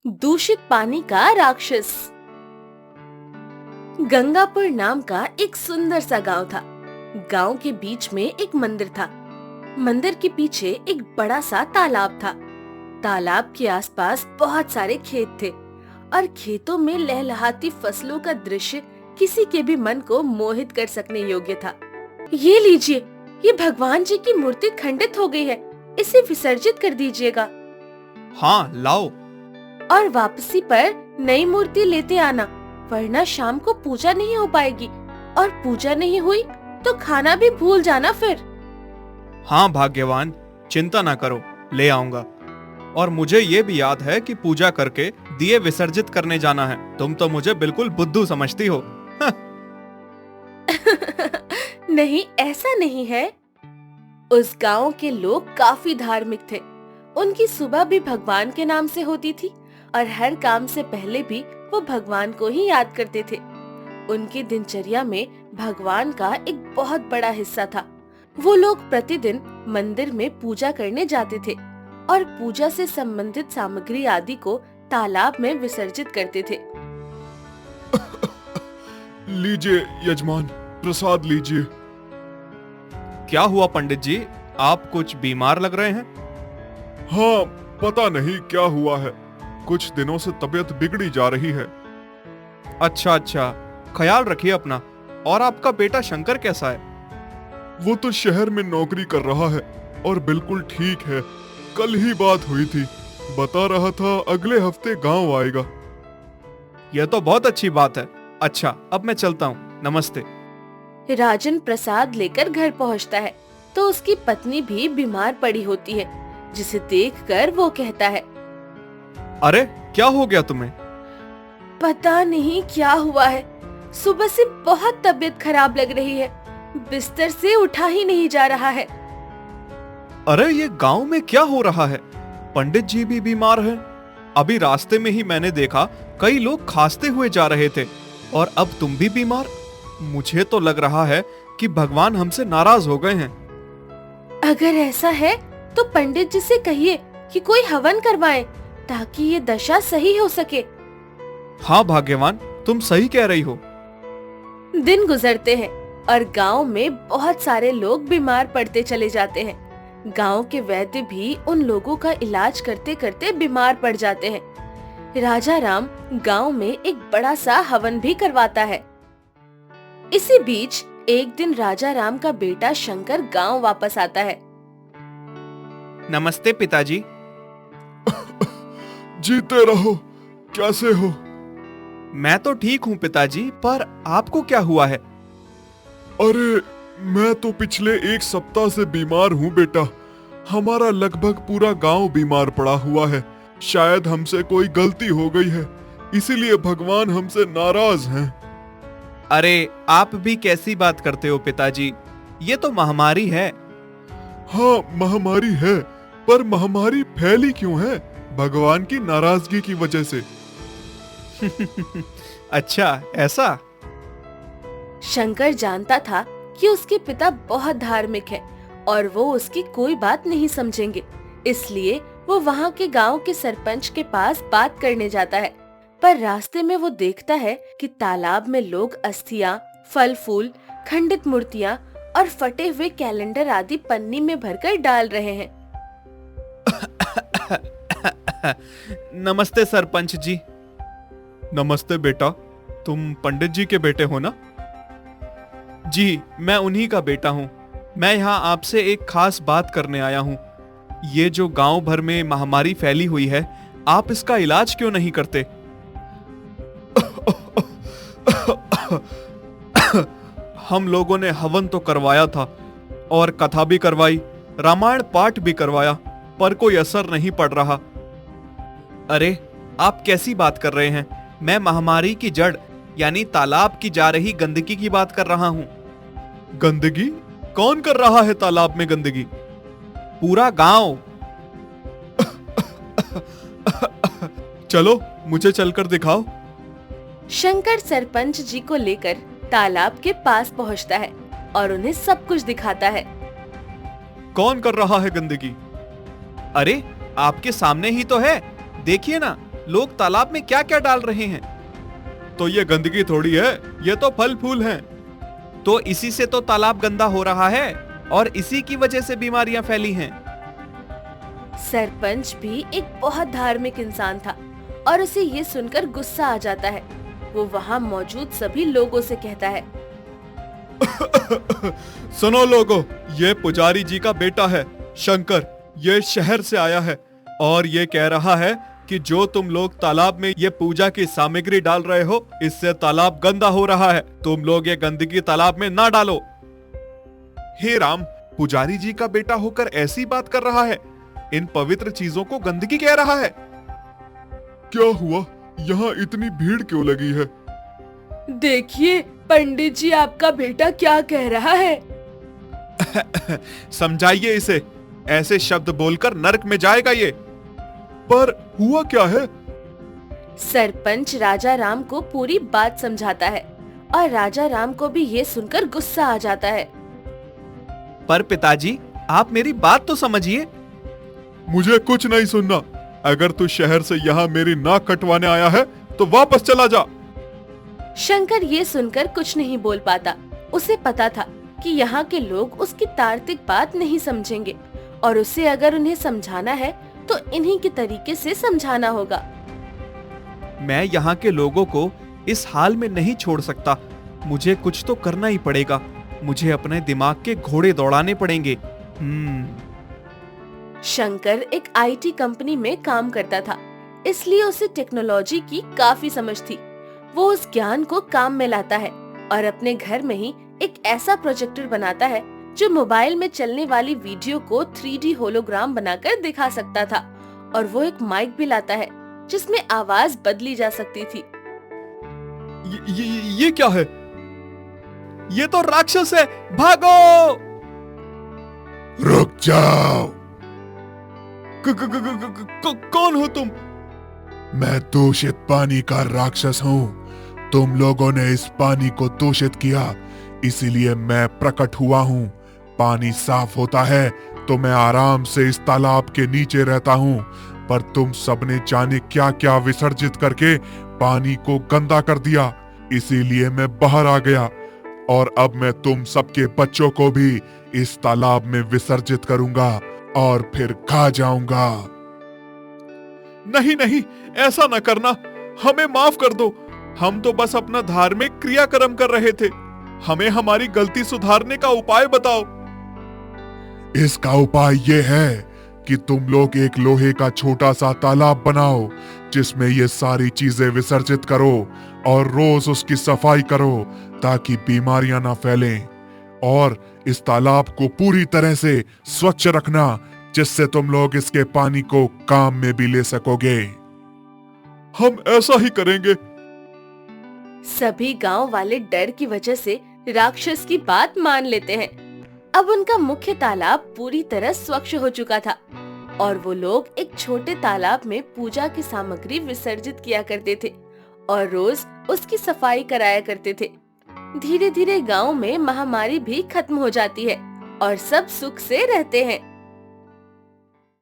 दूषित पानी का राक्षस। गंगापुर नाम का एक सुंदर सा गांव था। गांव के बीच में एक मंदिर था। मंदिर के पीछे एक बड़ा सा तालाब था। तालाब के आसपास बहुत सारे खेत थे और खेतों में लहलहाती फसलों का दृश्य किसी के भी मन को मोहित कर सकने योग्य था। ये लीजिए, ये भगवान जी की मूर्ति खंडित हो गई है, इसे विसर्जित कर दीजिएगा। हाँ, लाओ। और वापसी पर नई मूर्ति लेते आना, वरना शाम को पूजा नहीं हो पाएगी, और पूजा नहीं हुई तो खाना भी भूल जाना फिर। हाँ भाग्यवान, चिंता ना करो, ले आऊंगा। और मुझे ये भी याद है कि पूजा करके दिए विसर्जित करने जाना है। तुम तो मुझे बिल्कुल बुद्धू समझती हो। नहीं, ऐसा नहीं है। उस गांव के लोग काफी धार्मिक थे। उनकी सुबह भी भगवान के नाम से होती थी और हर काम से पहले भी वो भगवान को ही याद करते थे। उनकी दिनचर्या में भगवान का एक बहुत बड़ा हिस्सा था। वो लोग प्रतिदिन मंदिर में पूजा करने जाते थे और पूजा से संबंधित सामग्री आदि को तालाब में विसर्जित करते थे। लीजिए यजमान, प्रसाद लीजिए। क्या हुआ पंडित जी, आप कुछ बीमार लग रहे हैं? हाँ, पता नहीं क्या हुआ है, कुछ दिनों से तबीयत बिगड़ी जा रही है। अच्छा, ख्याल रखिए अपना। और आपका बेटा शंकर कैसा है? वो तो शहर में नौकरी कर रहा है और बिल्कुल ठीक है। कल ही बात हुई थी, बता रहा था अगले हफ्ते गांव आएगा। यह तो बहुत अच्छी बात है। अच्छा, अब मैं चलता हूँ, नमस्ते। राजन प्रसाद लेकर घर पहुंचता है तो उसकी पत्नी भी बीमार पड़ी होती है, जिसे देखकर वो कहता है, अरे क्या हो गया तुम्हें? पता नहीं क्या हुआ है, सुबह से बहुत तबीयत खराब लग रही है, बिस्तर से उठा ही नहीं जा रहा है। अरे ये गांव में क्या हो रहा है? पंडित जी भी बीमार हैं। अभी रास्ते में ही मैंने देखा कई लोग खांसते हुए जा रहे थे, और अब तुम भी बीमार। मुझे तो लग रहा है कि भगवान हमसे नाराज हो गए हैं। अगर ऐसा है तो पंडित जी से कहिए कि कोई हवन करवाएं, ताकि ये दशा सही हो सके। हाँ भाग्यवान, तुम सही कह रही हो। दिन गुजरते हैं और गांव में बहुत सारे लोग बीमार पड़ते चले जाते हैं। गांव के वैद्य भी उन लोगों का इलाज करते करते बीमार पड़ जाते हैं। राजा राम गांव में एक बड़ा सा हवन भी करवाता है। इसी बीच एक दिन राजा राम का बेटा शंकर गांव वापस आता है। नमस्ते पिताजी। जीते रहो, कैसे हो? मैं तो ठीक हूँ पिताजी, पर आपको क्या हुआ है? अरे मैं तो पिछले एक सप्ताह से बीमार हूँ बेटा। हमारा लगभग पूरा गांव बीमार पड़ा हुआ है। शायद हमसे कोई गलती हो गई है, इसीलिए भगवान हमसे नाराज हैं। अरे आप भी कैसी बात करते हो पिताजी, ये तो महामारी है। हाँ महामारी है, पर महामारी फैली क्यों है? भगवान की नाराजगी की वजह से। अच्छा ऐसा? शंकर जानता था कि उसके पिता बहुत धार्मिक है और वो उसकी कोई बात नहीं समझेंगे, इसलिए वो वहाँ के गांव के सरपंच के पास बात करने जाता है। पर रास्ते में वो देखता है कि तालाब में लोग अस्थियां, फल फूल, खंडित मूर्तियां और फटे हुए कैलेंडर आदि पन्नी में भरकर डाल रहे हैं। नमस्ते सरपंच जी। नमस्ते बेटा, तुम पंडित जी के बेटे हो ना? जी, मैं उन्हीं का बेटा हूँ। मैं यहाँ आपसे एक खास बात करने आया हूँ। ये जो गांव भर में महामारी फैली हुई है, आप इसका इलाज क्यों नहीं करते? हम लोगों ने हवन तो करवाया था और कथा भी करवाई, रामायण पाठ भी करवाया, पर कोई असर नहीं पड़ रहा। अरे आप कैसी बात कर रहे हैं? मैं महामारी की जड़ यानी तालाब की जा रही गंदगी की बात कर रहा हूँ। गंदगी? कौन कर रहा है तालाब में गंदगी? पूरा गांव। चलो मुझे चलकर दिखाओ। शंकर सरपंच जी को लेकर तालाब के पास पहुंचता है और उन्हें सब कुछ दिखाता है। कौन कर रहा है गंदगी? अरे आपके सामने ही तो है, देखिए ना, लोग तालाब में क्या क्या डाल रहे हैं? तो ये गंदगी थोड़ी है, ये तो फल फूल हैं। तो इसी से तो तालाब गंदा हो रहा है और इसी की वजह से बीमारियां फैली हैं। सरपंच भी एक बहुत धार्मिक इंसान था और उसे ये सुनकर गुस्सा आ जाता है। वो वहाँ मौजूद सभी लोगों से कहता है, सुनो लोगो, ये पुजारी जी का बेटा है शंकर। ये शहर से आया है और ये कह रहा है कि जो तुम लोग तालाब में ये पूजा की सामग्री डाल रहे हो, इससे तालाब गंदा हो रहा है। तुम लोग ये गंदगी तालाब में ना डालो। हे राम, पुजारी जी का बेटा होकर ऐसी बात कर रहा है, इन पवित्र चीजों को गंदगी कह रहा है। क्या हुआ? यहाँ इतनी भीड़ क्यों लगी है? देखिए पंडित जी, आपका बेटा क्या कह रहा है। समझाइए इसे, ऐसे शब्द बोलकर नरक में जाएगा ये। पर हुआ क्या है? सरपंच राजा राम को पूरी बात समझाता है और राजा राम को भी ये सुनकर गुस्सा आ जाता है। पर पिताजी, आप मेरी बात तो समझिए। मुझे कुछ नहीं सुनना। अगर तू शहर से यहाँ मेरी नाक कटवाने आया है तो वापस चला जा। शंकर ये सुनकर कुछ नहीं बोल पाता। उसे पता था कि यहाँ के लोग उसकी तार्किक बात नहीं समझेंगे और उसे अगर उन्हें समझाना है तो इन्हीं के तरीके से समझाना होगा। मैं यहाँ के लोगों को इस हाल में नहीं छोड़ सकता। मुझे कुछ तो करना ही पड़ेगा। मुझे अपने दिमाग के घोड़े दौड़ाने पड़ेंगे। शंकर एक आईटी कंपनी में काम करता था, इसलिए उसे टेक्नोलॉजी की काफी समझ थी। वो उस ज्ञान को काम में लाता है और अपने घर में ही एक ऐसा प्रोजेक्टर बनाता है जो मोबाइल में चलने वाली वीडियो को 3D होलोग्राम बनाकर दिखा सकता था। और वो एक माइक भी लाता है जिसमें आवाज बदली जा सकती थी। ये क्या है? ये तो राक्षस है, भागो! रुक जाओ। कौन हो तुम? मैं दूषित पानी का राक्षस हूँ। तुम लोगों ने इस पानी को दूषित किया, इसीलिए मैं प्रकट हुआ हूँ। पानी साफ होता है तो मैं आराम से इस तालाब के नीचे रहता हूँ, पर तुम सबने जाने क्या क्या विसर्जित करके पानी को गंदा कर दिया, इसीलिए मैं बाहर आ गया। और अब मैं तुम सबके बच्चों को भी इस तालाब में विसर्जित करूंगा और फिर खा जाऊंगा। नहीं नहीं, ऐसा न करना, हमें माफ कर दो। हम तो बस अपना धार्मिक क्रियाक्रम कर रहे थे। हमें हमारी गलती सुधारने का उपाय बताओ। इसका उपाय ये है कि तुम लोग एक लोहे का छोटा सा तालाब बनाओ जिसमें ये सारी चीजें विसर्जित करो और रोज उसकी सफाई करो ताकि बीमारियां ना फैलें। और इस तालाब को पूरी तरह से स्वच्छ रखना जिससे तुम लोग इसके पानी को काम में भी ले सकोगे। हम ऐसा ही करेंगे। सभी गांव वाले डर की वजह से राक्षस की बात मान लेते हैं। अब उनका मुख्य तालाब पूरी तरह स्वच्छ हो चुका था और वो लोग एक छोटे तालाब में पूजा की सामग्री विसर्जित किया करते थे और रोज उसकी सफाई कराया करते थे। धीरे धीरे गांव में महामारी भी खत्म हो जाती है और सब सुख से रहते हैं।